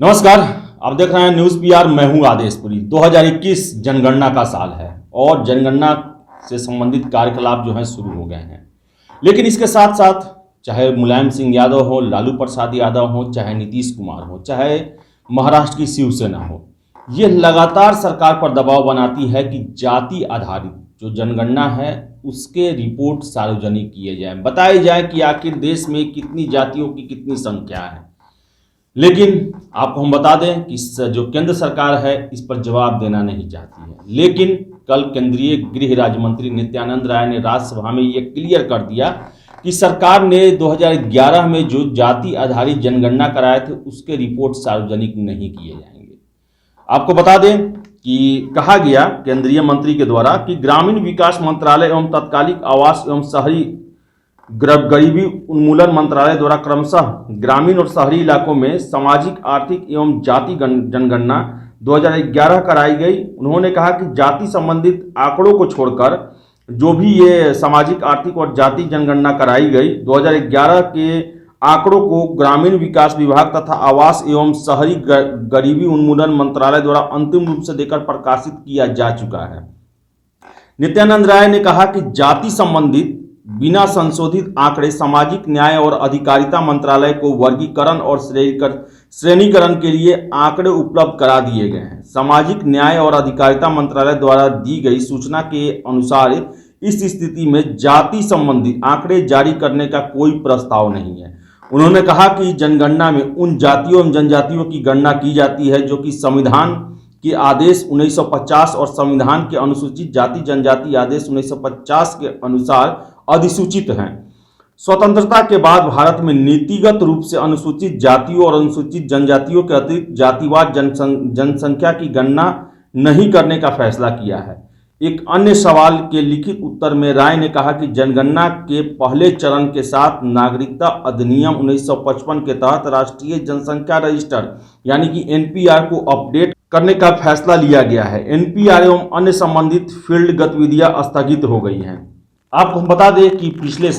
नमस्कार। आप देख रहे हैं न्यूज़ पीआर। मैं हूं आदेशपुरी। 2021 जनगणना का साल है और जनगणना से संबंधित कार्यकलाप जो हैं शुरू हो गए हैं। लेकिन इसके साथ साथ चाहे मुलायम सिंह यादव हो, लालू प्रसाद यादव हो, चाहे नीतीश कुमार हो, चाहे महाराष्ट्र की शिवसेना हो, ये लगातार सरकार पर दबाव बनाती है कि जाति आधारित जो जनगणना है उसके रिपोर्ट सार्वजनिक किए जाएं, बताई जाए कि आखिर देश में कितनी जातियों की कितनी संख्या है। लेकिन आपको हम बता दें कि जो केंद्र सरकार है इस पर जवाब देना नहीं चाहती है। लेकिन कल केंद्रीय गृह राज्य मंत्री नित्यानंद राय ने राज्यसभा में ये क्लियर कर दिया कि सरकार ने 2011 में जो जाति आधारित जनगणना कराए थे उसके रिपोर्ट सार्वजनिक नहीं किए जाएंगे। आपको बता दें कि कहा गया केंद्रीय मंत्री के द्वारा कि ग्रामीण विकास मंत्रालय एवं तत्कालिक आवास एवं शहरी गरीबी उन्मूलन मंत्रालय द्वारा क्रमशः ग्रामीण और शहरी इलाकों में सामाजिक, आर्थिक एवं जाति जनगणना 2011 कराई गई। उन्होंने कहा कि जाति संबंधित आंकड़ों को छोड़कर जो भी ये सामाजिक, आर्थिक और जाति जनगणना कराई गई, 2011 के आंकड़ों को ग्रामीण विकास विभाग तथा आवास एवं शहरी गरीबी उन्मूलन मंत्रालय द्वारा अंतिम रूप से देकर प्रकाशित किया जा चुका है। नित्यानंद राय ने कहा कि जाति संबंधित बिना संशोधित आंकड़े सामाजिक न्याय और अधिकारिता मंत्रालय को वर्गीकरण और श्रेणीकरण के लिए आंकड़े उपलब्ध करा दिए गए हैं। सामाजिक न्याय और अधिकारिता मंत्रालय द्वारा दी गई सूचना के अनुसार इस स्थिति में जाति संबंधी आंकड़े जारी करने का कोई प्रस्ताव नहीं है। उन्होंने कहा कि जनगणना में उन जातियों एवं जनजातियों की गणना की जाती है जो कि संविधान के आदेश 1950 और संविधान के अनुसूचित जाति जनजाति आदेश 1950 के अनुसार अधिसूचित हैं। स्वतंत्रता के बाद भारत में नीतिगत रूप से अनुसूचित जातियों और अनुसूचित जनजातियों के अतिरिक्त जातिवार जनसंख्या की गणना नहीं करने का फैसला किया है। एक अन्य सवाल के लिखित उत्तर में राय ने कहा कि जनगणना के पहले चरण के साथ नागरिकता अधिनियम 1955 के तहत राष्ट्रीय जनसंख्या रजिस्टर यानी कि एनपीआर को अपडेट करने का फैसला लिया गया है। एनपीआर एवं अन्य संबंधित फील्ड गतिविधियां स्थगित हो गई हैं। आपको हम बता दें कि पिछले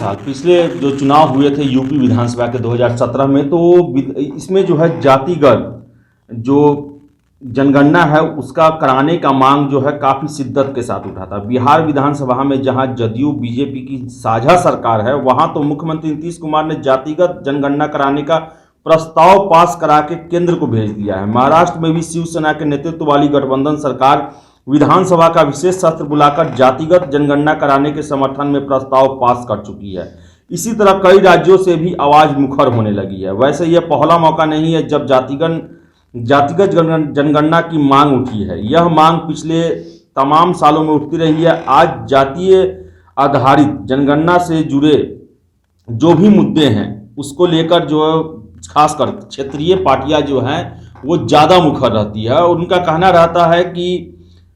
जो चुनाव हुए थे यूपी विधानसभा के 2017 में, तो इसमें जो है जातिगत जो जनगणना है उसका कराने का मांग जो है काफ़ी शिद्दत के साथ उठा था। बिहार विधानसभा में जहां जदयू बीजेपी की साझा सरकार है, वहां तो मुख्यमंत्री नीतीश कुमार ने जातिगत जनगणना कराने का प्रस्ताव पास करा के केंद्र को भेज दिया है। महाराष्ट्र में भी शिवसेना के नेतृत्व वाली गठबंधन सरकार विधानसभा का विशेष सत्र बुलाकर जातिगत जनगणना कराने के समर्थन में प्रस्ताव पास कर चुकी है। इसी तरह कई राज्यों से भी आवाज मुखर होने लगी है। वैसे यह पहला मौका नहीं है जब जातिगत जनगणना की मांग उठी है। यह मांग पिछले तमाम सालों में उठती रही है। आज जातीय आधारित जनगणना से जुड़े जो भी मुद्दे हैं उसको लेकर जो खासकर क्षेत्रीय पार्टियां जो हैं वो ज़्यादा मुखर रहती है और उनका कहना रहता है कि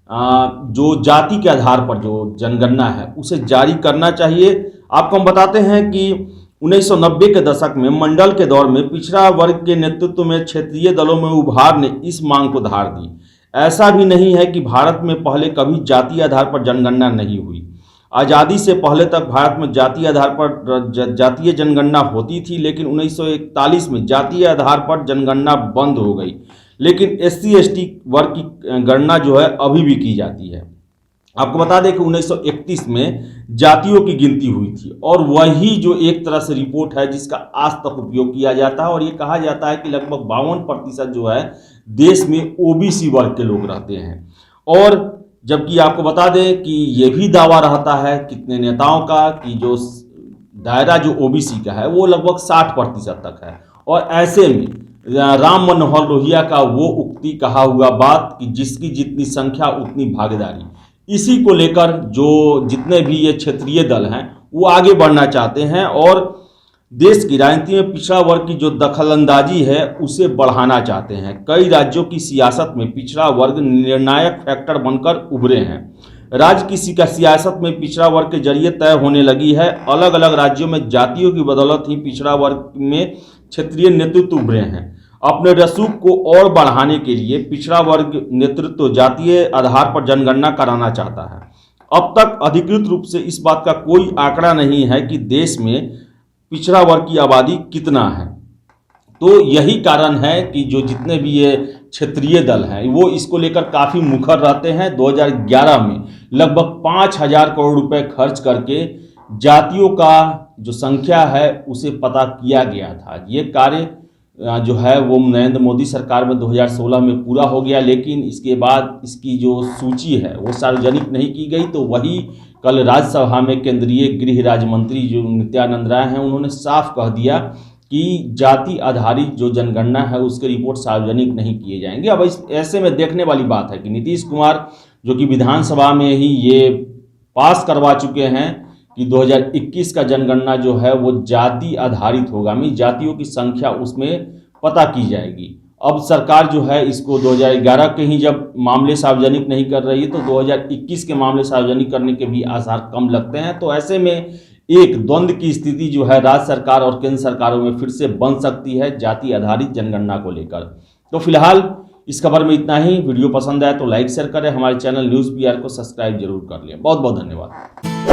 जो जाति के आधार पर जो जनगणना है उसे जारी करना चाहिए। आपको हम बताते हैं कि 1990 के दशक में मंडल के दौर में पिछड़ा वर्ग के नेतृत्व में क्षेत्रीय दलों में उभार ने इस मांग को धार दी। ऐसा भी नहीं है कि भारत में पहले कभी जाति आधार पर जनगणना नहीं हुई। आज़ादी से पहले तक भारत में जाति आधार पर जातीय जनगणना होती थी, लेकिन 1941 में जातीय आधार पर जनगणना बंद हो गई। लेकिन SC ST वर्ग की गणना जो है अभी भी की जाती है। आपको बता दें कि 1931 में जातियों की गिनती हुई थी और वही जो एक तरह से रिपोर्ट है जिसका आज तक उपयोग किया जाता है और ये कहा जाता है कि लगभग 52% जो है देश में OBC वर्ग के लोग रहते हैं। और जबकि आपको बता दें कि ये भी दावा रहता है कितने नेताओं का कि जो दायरा जो OBC का है वो लगभग 60% तक है। और ऐसे में राम मनोहर लोहिया का वो उक्ति कहा हुआ बात कि जिसकी जितनी संख्या उतनी भागीदारी, इसी को लेकर जो जितने भी ये क्षेत्रीय दल हैं वो आगे बढ़ना चाहते हैं और देश की राजनीति में पिछड़ा वर्ग की जो दखलंदाजी है उसे बढ़ाना चाहते हैं। कई राज्यों की सियासत में पिछड़ा वर्ग निर्णायक फैक्टर बनकर उभरे हैं। राज्य की सियासत में पिछड़ा वर्ग के जरिए तय होने लगी है। अलग अलग राज्यों में जातियों की बदौलत ही पिछड़ा वर्ग में क्षेत्रीय नेतृत्व उभरे हैं। अपने रसूख को और बढ़ाने के लिए पिछड़ा वर्ग नेतृत्व जातीय आधार पर जनगणना कराना चाहता है। अब तक अधिकृत रूप से इस बात का कोई आंकड़ा नहीं है कि देश में पिछड़ा वर्ग की आबादी कितना है। तो यही कारण है कि जो जितने भी ये क्षेत्रीय दल हैं वो इसको लेकर काफ़ी मुखर रहते हैं। 2011 में लगभग 5,000 करोड़ रुपए खर्च करके जातियों का जो संख्या है उसे पता किया गया था। ये कार्य जो है वो नरेंद्र मोदी सरकार में 2016 में पूरा हो गया, लेकिन इसके बाद इसकी जो सूची है वो सार्वजनिक नहीं की गई। तो वही कल राज्यसभा में केंद्रीय गृह राज्य मंत्री जो नित्यानंद राय हैं उन्होंने साफ कह दिया कि जाति आधारित जो जनगणना है उसके रिपोर्ट सार्वजनिक नहीं किए जाएंगे। अब इस ऐसे में देखने वाली बात है कि नीतीश कुमार जो कि विधानसभा में ही ये पास करवा चुके हैं कि 2021 का जनगणना जो है वो जाति आधारित होगा, यानी जातियों की संख्या उसमें पता की जाएगी। अब सरकार जो है इसको 2011 के ही जब मामले सार्वजनिक नहीं कर रही है तो 2021 के मामले सार्वजनिक करने के भी आसार कम लगते हैं। तो ऐसे में एक द्वंद्व की स्थिति जो है राज्य सरकार और केंद्र सरकारों में फिर से बन सकती है जाति आधारित जनगणना को लेकर। तो फिलहाल इस खबर में इतना ही। वीडियो पसंद आए तो लाइक शेयर करें, हमारे चैनल न्यूज़ PR को सब्सक्राइब जरूर कर लें। बहुत बहुत धन्यवाद।